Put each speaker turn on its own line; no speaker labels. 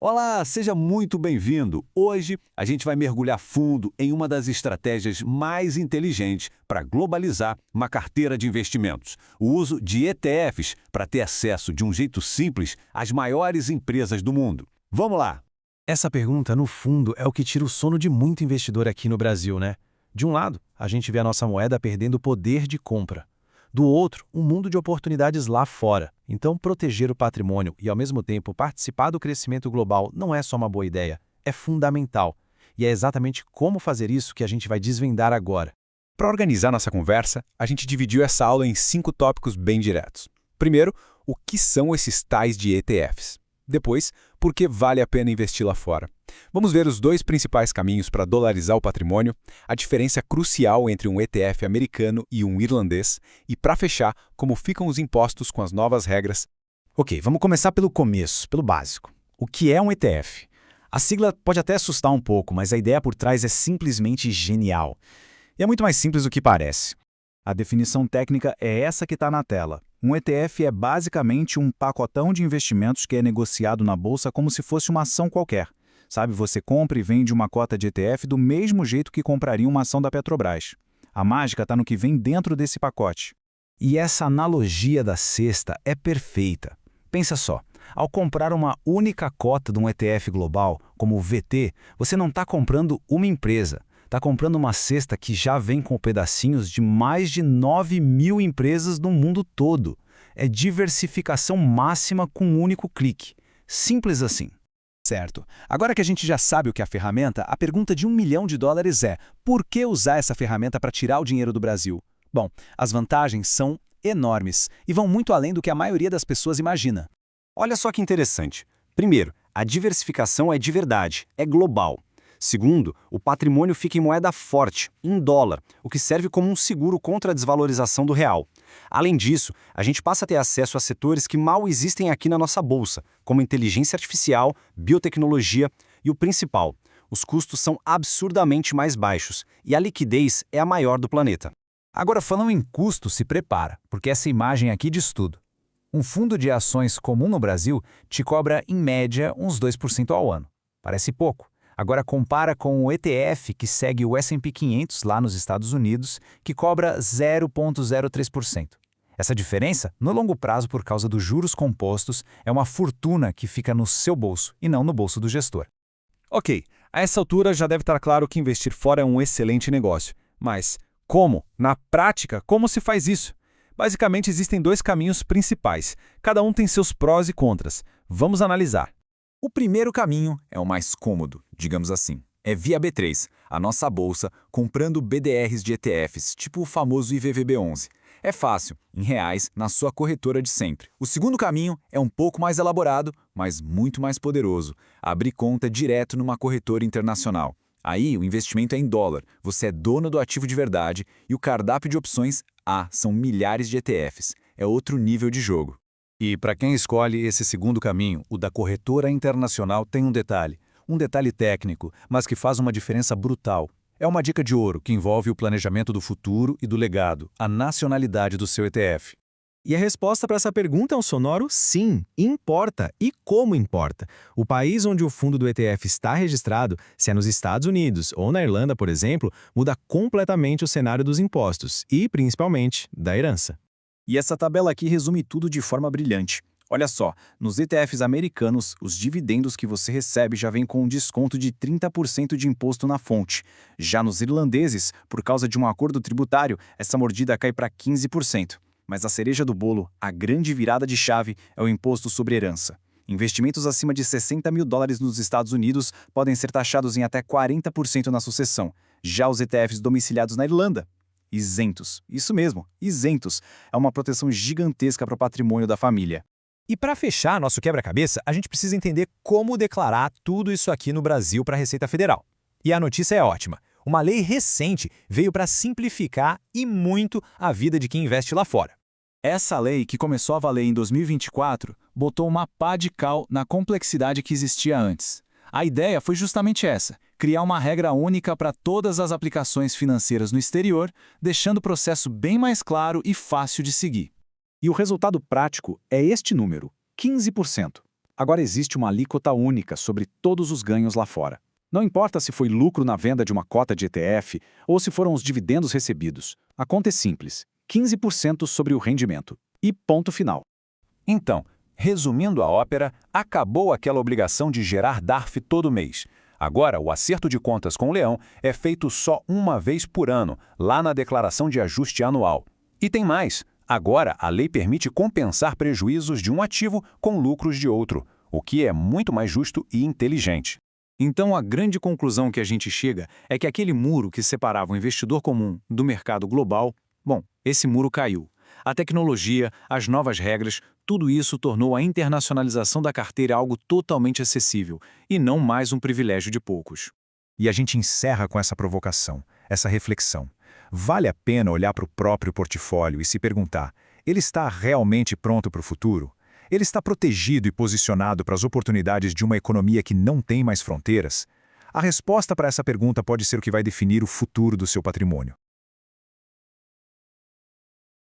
Olá, seja muito bem-vindo. Hoje a gente vai mergulhar fundo em uma das estratégias mais inteligentes para globalizar uma carteira de investimentos: o uso de ETFs para ter acesso de um jeito simples às maiores empresas do mundo. Vamos lá!
Essa pergunta, no fundo, é o que tira o sono de muito investidor aqui no Brasil, né? De um lado, a gente vê a nossa moeda perdendo poder de compra. Do outro, um mundo de oportunidades lá fora. Então, proteger o patrimônio e, ao mesmo tempo, participar do crescimento global não é só uma boa ideia, é fundamental. E é exatamente como fazer isso que a gente vai desvendar agora.
Para organizar nossa conversa, a gente dividiu essa aula em 5 tópicos bem diretos. Primeiro, o que são esses tais de ETFs? Depois, por que vale a pena investir lá fora? Vamos ver os dois principais caminhos para dolarizar o patrimônio, a diferença crucial entre um ETF americano e um irlandês, e, para fechar, como ficam os impostos com as novas regras.
Ok, vamos começar pelo começo, pelo básico. O que é um ETF? A sigla pode até assustar um pouco, mas a ideia por trás é simplesmente genial. E é muito mais simples do que parece. A definição técnica é essa que está na tela. Um ETF é basicamente um pacotão de investimentos que é negociado na bolsa como se fosse uma ação qualquer. Sabe, você compra e vende uma cota de ETF do mesmo jeito que compraria uma ação da Petrobras. A mágica está no que vem dentro desse pacote. E essa analogia da cesta é perfeita. Pensa só, ao comprar uma única cota de um ETF global, como o VT, você não está comprando uma empresa. Está comprando uma cesta que já vem com pedacinhos de mais de 9.000 empresas no mundo todo. É diversificação máxima com um único clique. Simples assim.
Certo. Agora que a gente já sabe o que é a ferramenta, a pergunta de $1 milhão é: por que usar essa ferramenta para tirar o dinheiro do Brasil? Bom, as vantagens são enormes e vão muito além do que a maioria das pessoas imagina.
Olha só que interessante. Primeiro, a diversificação é de verdade, é global. Segundo, o patrimônio fica em moeda forte, em dólar, o que serve como um seguro contra a desvalorização do real. Além disso, a gente passa a ter acesso a setores que mal existem aqui na nossa bolsa, como inteligência artificial, biotecnologia e o principal, os custos são absurdamente mais baixos e a liquidez é a maior do planeta.
Agora, falando em custo, se prepara, porque essa imagem aqui diz tudo. Um fundo de ações comum no Brasil te cobra, em média, uns 2% ao ano. Parece pouco. Agora compara com o ETF que segue o S&P 500 lá nos Estados Unidos, que cobra 0,03%. Essa diferença, no longo prazo por causa dos juros compostos, é uma fortuna que fica no seu bolso e não no bolso do gestor.
Ok, a essa altura já deve estar claro que investir fora é um excelente negócio. Mas como? Na prática, como se faz isso? Basicamente, existem dois caminhos principais. Cada um tem seus prós e contras. Vamos analisar.
O primeiro caminho é o mais cômodo, digamos assim. É via B3, a nossa bolsa, comprando BDRs de ETFs, tipo o famoso IVVB11. É fácil, em reais, na sua corretora de sempre. O segundo caminho é um pouco mais elaborado, mas muito mais poderoso. Abrir conta direto numa corretora internacional. Aí, o investimento é em dólar, você é dono do ativo de verdade e o cardápio de opções, são milhares de ETFs. É outro nível de jogo.
E para quem escolhe esse segundo caminho, o da corretora internacional tem um detalhe técnico, mas que faz uma diferença brutal. É uma dica de ouro que envolve o planejamento do futuro e do legado, a nacionalidade do seu ETF.
E a resposta para essa pergunta é um sonoro sim, importa. E como importa? O país onde o fundo do ETF está registrado, se é nos Estados Unidos ou na Irlanda, por exemplo, muda completamente o cenário dos impostos e, principalmente, da herança.
E essa tabela aqui resume tudo de forma brilhante. Olha só, nos ETFs americanos, os dividendos que você recebe já vêm com um desconto de 30% de imposto na fonte. Já nos irlandeses, por causa de um acordo tributário, essa mordida cai para 15%. Mas a cereja do bolo, a grande virada de chave, é o imposto sobre herança. Investimentos acima de $60 mil nos Estados Unidos podem ser taxados em até 40% na sucessão. Já os ETFs domiciliados na Irlanda, isentos. Isso mesmo, isentos. É uma proteção gigantesca para o patrimônio da família.
E para fechar nosso quebra-cabeça, a gente precisa entender como declarar tudo isso aqui no Brasil para a Receita Federal. E a notícia é ótima. Uma lei recente veio para simplificar e muito a vida de quem investe lá fora.
Essa lei, que começou a valer em 2024, botou uma pá de cal na complexidade que existia antes. A ideia foi justamente essa: criar uma regra única para todas as aplicações financeiras no exterior, deixando o processo bem mais claro e fácil de seguir.
E o resultado prático é este número, 15%.
Agora existe uma alíquota única sobre todos os ganhos lá fora. Não importa se foi lucro na venda de uma cota de ETF ou se foram os dividendos recebidos. A conta é simples: 15% sobre o rendimento. E ponto final.
Então, resumindo a ópera, acabou aquela obrigação de gerar DARF todo mês. Agora, o acerto de contas com o leão é feito só uma vez por ano, lá na declaração de ajuste anual. E tem mais. Agora, a lei permite compensar prejuízos de um ativo com lucros de outro, o que é muito mais justo e inteligente.
Então, a grande conclusão que a gente chega é que aquele muro que separava o investidor comum do mercado global, bom, esse muro caiu. A tecnologia, as novas regras, tudo isso tornou a internacionalização da carteira algo totalmente acessível e não mais um privilégio de poucos.
E a gente encerra com essa provocação, essa reflexão. Vale a pena olhar para o próprio portfólio e se perguntar: ele está realmente pronto para o futuro? Ele está protegido e posicionado para as oportunidades de uma economia que não tem mais fronteiras? A resposta para essa pergunta pode ser o que vai definir o futuro do seu patrimônio.